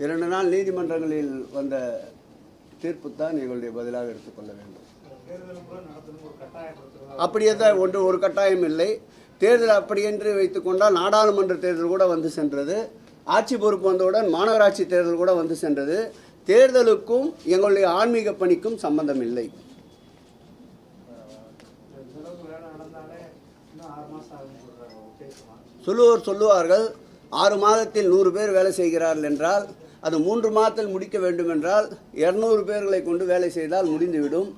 2 நாள் நீதிமன்றங்களில் வந்த தீர்ப்பு தான் எங்களுடைய பதிலாக எடுத்துக்கொள்ள வேண்டும். அப்படியே தான் ஒரு கட்டாயம் இல்லை. தேர்தல் அப்படி என்று வைத்துக்கொண்டால் நாடாளுமன்ற தேர்தல் கூட வந்து சென்றது. ஆட்சி பொறுப்பு வந்தவுடன் மாநகராட்சி தேர்தல் கூட வந்து சென்றது. தேர்தலுக்கும் எங்களுடைய ஆன்மீக பணிக்கும் சம்பந்தம் இல்லை. சொல்லுவார்கள் 6 மாதத்தில் 100 பேர் வேலை செய்கிறார்கள் என்றால் அது 3 மாதத்தில் முடிக்க வேண்டும் என்றால் 200 பேர்களை கொண்டு வேலை செய்தால் முடிந்துவிடும்.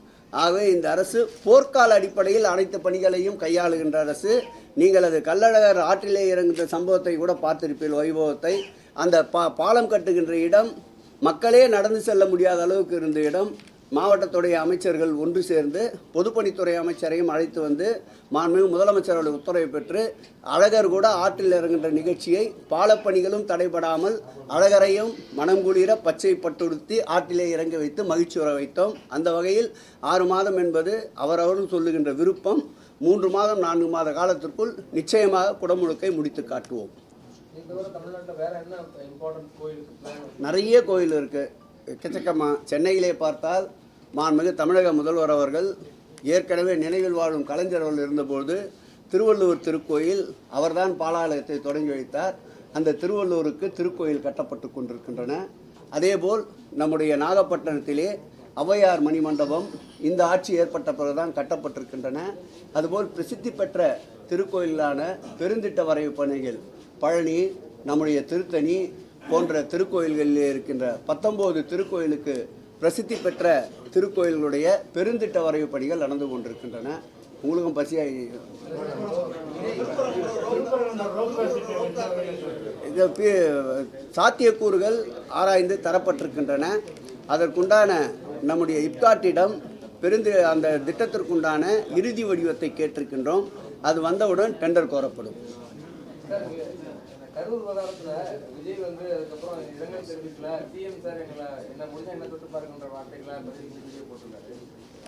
ஆகவே இந்த அரசு போர்க்கால அடிப்படையில் அனைத்து பணிகளையும் கையாளுகின்ற அரசு. நீங்கள் அது கள்ளழகர் ஆற்றிலே இறங்குகின்ற சம்பவத்தை கூட பார்த்திருப்பீர்கள். வைபவத்தை அந்த பாலம் கட்டுகின்ற இடம் மக்களே நடந்து செல்ல முடியாத அளவுக்கு இருந்த இடம். மாவட்டத்துடைய அமைச்சர்கள் ஒன்று சேர்ந்து பொதுப்பணித்துறை அமைச்சரையும் அழைத்து வந்து மாண்புமிகு முதலமைச்சருடைய உத்தரவை பெற்று அழகர் கூட ஆற்றில் இறங்குகின்ற நிகழ்ச்சியை பாலப்பணிகளும் தடைபடாமல் அழகரையும் மனம் குளிர பச்சை பட்டுடுத்தி ஆற்றிலே இறங்க வைத்து மகிழ்ச்சி வர வைத்தோம். அந்த வகையில் 6 மாதம் என்பது அவரவரும் சொல்லுகின்ற விருப்பம். 3 மாதம் 4 மாத காலத்திற்குள் நிச்சயமாக குடமுழுக்கை முடித்து காட்டுவோம். நிறைய கோயில் இருக்குது. எக்கச்சக்கமாக. சென்னையிலே பார்த்தால் மாண்புமிகு தமிழக முதல்வர் அவர்கள் ஏற்கனவே நினைவில் வாழும் கலைஞர் அவர்கள் இருந்தபோது திருவள்ளுவர் திருக்கோயில் அவர்தான் பாலாலயத்தை தொடங்கி வைத்தார். அந்த திருவள்ளுவருக்கு திருக்கோயில் கட்டப்பட்டு கொண்டிருக்கின்றன. அதேபோல் நம்முடைய நாகப்பட்டினத்திலே ஔவையார் மணிமண்டபம் இந்த ஆட்சி ஏற்பட்ட பிறகுதான் கட்டப்பட்டிருக்கின்றன. அதுபோல் பிரசித்தி பெற்ற திருக்கோயிலான பெருந்திட்ட வரைவு பணிகள் பழனி, நம்முடைய திருத்தணி போன்ற திருக்கோயில்களில் இருக்கின்ற 19 திருக்கோயிலுக்கு பிரசித்தி பெற்ற திருக்கோயில்களுடைய பெருந்திட்ட வரைவு பணிகள் நடந்து கொண்டிருக்கின்றன. உங்களுக்கும் பசியாகி சாத்தியக்கூறுகள் ஆராய்ந்து தரப்பட்டிருக்கின்றன. அதற்குண்டான நம்முடைய இப்காட்டிடம் அந்த திட்டத்திற்குண்டான இறுதி வடிவத்தை கேட்டிருக்கின்றோம். அது வந்தவுடன் டெண்டர் கோரப்படும். கரூர் விவகாரத்துல விஜய் வந்து அதுக்கப்புறம் இரங்கல் தெரிவிக்கல, சிஎம் சார் எங்களை என்ன முடிஞ்ச என்ன தொட்டு பாருங்கன்ற வார்த்தைகளை போட்டுள்ளாரு.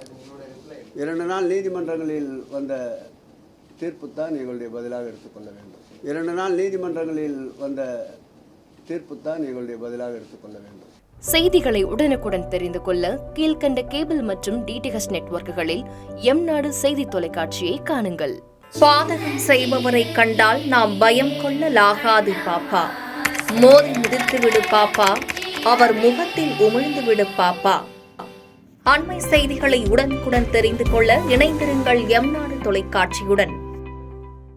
அது உங்களுடைய ரிப்ளை? 2 நாள் நீதிமன்றங்களில் வந்த தீர்ப்பு தான் எங்களுடைய பதிலாக எடுத்துக்கொள்ள வேண்டும். 2 நாள் நீதிமன்றங்களில் வந்த தீர்ப்பு தான் எங்களுடைய பதிலாக எடுத்துக்கொள்ள வேண்டும். செய்திகளை உடனுக்குடன் தெரிந்து கொள்ள கீழ்கண்ட கேபிள் மற்றும் டிடிஹெச் நெட்வொர்க்குகளில் எம்நாடு செய்தி தொலைக்காட்சியை காணுங்கள். பாதகம் செய்பவரை கண்டால் நாம் பயம் கொள்ளலாகாது பாப்பா. மோதி மிதித்து விடு பாப்பா, அவர் முகத்தில் உமிழ்ந்து விடு பாப்பா. அண்மை செய்திகளை உடனுக்குடன் தெரிந்து கொள்ள இணைந்திருங்கள் எம்நாடு தொலைக்காட்சியுடன்.